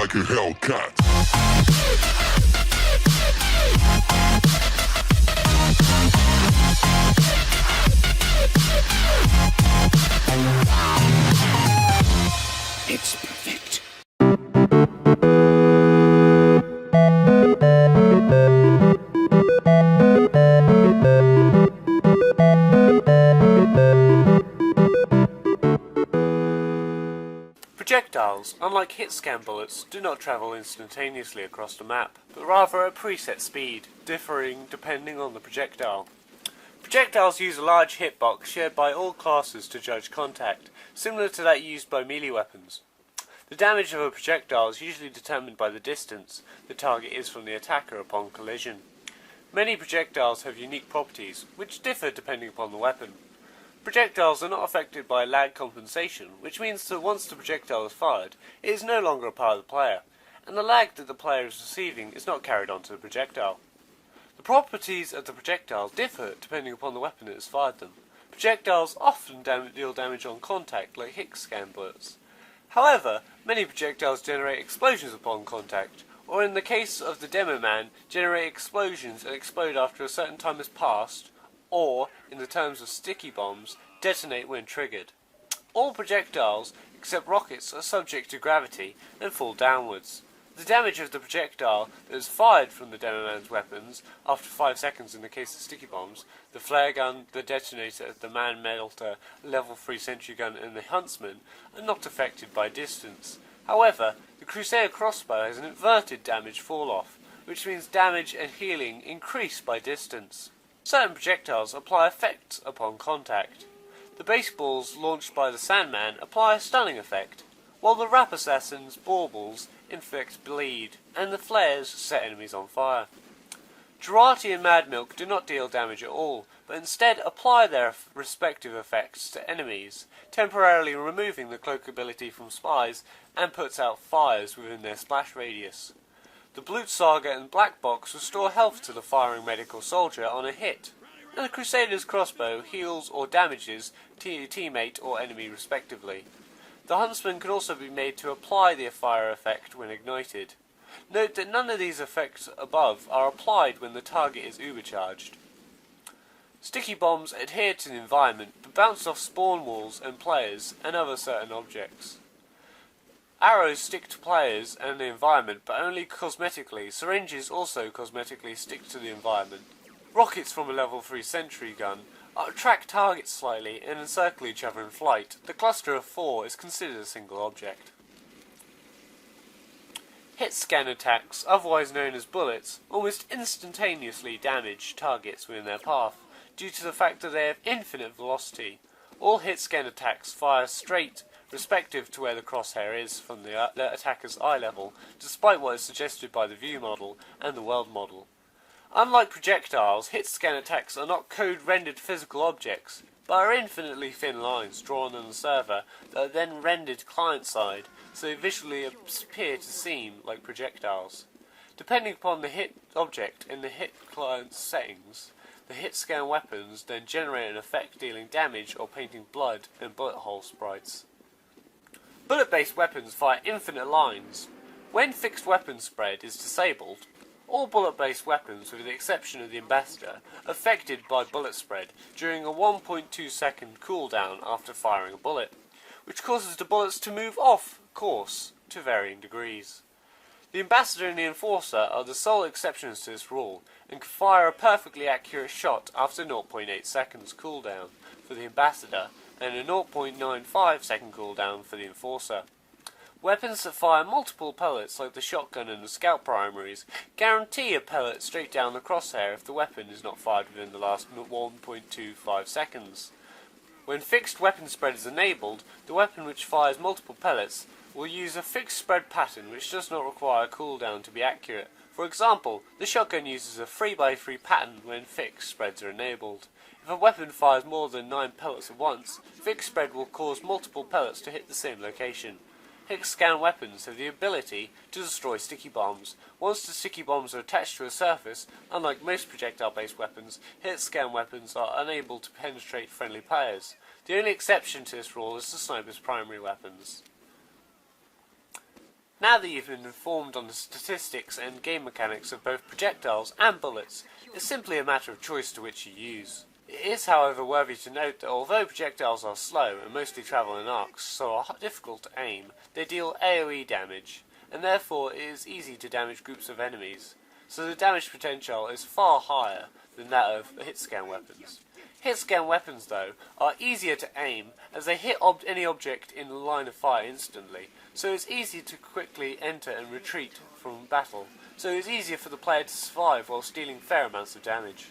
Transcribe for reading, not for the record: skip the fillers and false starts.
like a Hellcat. It's perfect. Projectiles, unlike hit-scan bullets, do not travel instantaneously across the map, but rather at preset speed, differing depending on the projectile. Projectiles use a large hitbox shared by all classes to judge contact, similar to that used by melee weapons. The damage of a projectile is usually determined by the distance the target is from the attacker upon collision. Many projectiles have unique properties, which differ depending upon the weapon. Projectiles are not affected by lag compensation, which means that once the projectile is fired, it is no longer a part of the player, and the lag that the player is receiving is not carried onto the projectile. The properties of the projectile differ depending upon the weapon that has fired them. Projectiles often deal damage on contact, like hit-scan bullets. However, many projectiles generate explosions upon contact, or in the case of the Demo Man, generate explosions and explode after a certain time has passed, or, in the terms of sticky bombs, detonate when triggered. All projectiles, except rockets, are subject to gravity and fall downwards. The damage of the projectile that is fired from the Demo Man's weapons, after 5 seconds in the case of sticky bombs, the flare gun, the detonator, the man-melter, level 3 sentry gun and the huntsman, are not affected by distance. However, the Crusader crossbow has an inverted damage fall-off, which means damage and healing increase by distance. Certain projectiles apply effects upon contact. The baseballs launched by the Sandman apply a stunning effect, while the Rap Assassin's baubles inflict bleed, and the flares set enemies on fire. Girardi and Mad Milk do not deal damage at all, but instead apply their respective effects to enemies, temporarily removing the cloak ability from spies and puts out fires within their splash radius. The Blutsaga and Black Box restore health to the firing medical soldier on a hit, and the Crusader's crossbow heals or damages teammate or enemy respectively. The Huntsman can also be made to apply the fire effect when ignited. Note that none of these effects above are applied when the target is ubercharged. Sticky bombs adhere to the environment but bounce off spawn walls and players and other certain objects. Arrows stick to players and the environment, but only cosmetically. Syringes also cosmetically stick to the environment. Rockets from a level 3 sentry gun track targets slightly and encircle each other in flight. The cluster of 4 is considered a single object. Hit-scan attacks, otherwise known as bullets, almost instantaneously damage targets within their path, due to the fact that they have infinite velocity. All hit-scan attacks fire straight respective to where the crosshair is from the attacker's eye level, despite what is suggested by the view model and the world model. Unlike projectiles, hit-scan attacks are not code-rendered physical objects, but are infinitely thin lines drawn on the server that are then rendered client-side, so they visually appear to seem like projectiles. Depending upon the hit object in the hit client's settings, the hit-scan weapons then generate an effect dealing damage or painting blood and bullet hole sprites. Bullet-based weapons fire infinite lines. When fixed weapon spread is disabled, all bullet-based weapons, with the exception of the Ambassador, are affected by bullet spread during a 1.2 second cooldown after firing a bullet, which causes the bullets to move off course to varying degrees. The Ambassador and the Enforcer are the sole exceptions to this rule, and can fire a perfectly accurate shot after 0.8 seconds cooldown for the Ambassador, and a 0.95 second cooldown for the Enforcer. Weapons that fire multiple pellets, like the shotgun and the scout primaries, guarantee a pellet straight down the crosshair if the weapon is not fired within the last 1.25 seconds. When fixed weapon spread is enabled, the weapon which fires multiple pellets will use a fixed spread pattern which does not require a cooldown to be accurate. For example, the shotgun uses a 3x3 pattern when fixed spreads are enabled. If a weapon fires more than 9 pellets at once, fixed spread will cause multiple pellets to hit the same location. Hit-scan weapons have the ability to destroy sticky bombs. Once the sticky bombs are attached to a surface, unlike most projectile-based weapons, hit-scan weapons are unable to penetrate friendly players. The only exception to this rule is the sniper's primary weapons. Now that you've been informed on the statistics and game mechanics of both projectiles and bullets, it's simply a matter of choice to which you use. It is, however, worthy to note that although projectiles are slow and mostly travel in arcs, so are difficult to aim, they deal AoE damage, and therefore it is easy to damage groups of enemies, so the damage potential is far higher than that of hit-scan weapons. Hit-scan weapons, though, are easier to aim as they hit any object in the line of fire instantly, so it's easy to quickly enter and retreat from battle, so it's easier for the player to survive while dealing fair amounts of damage.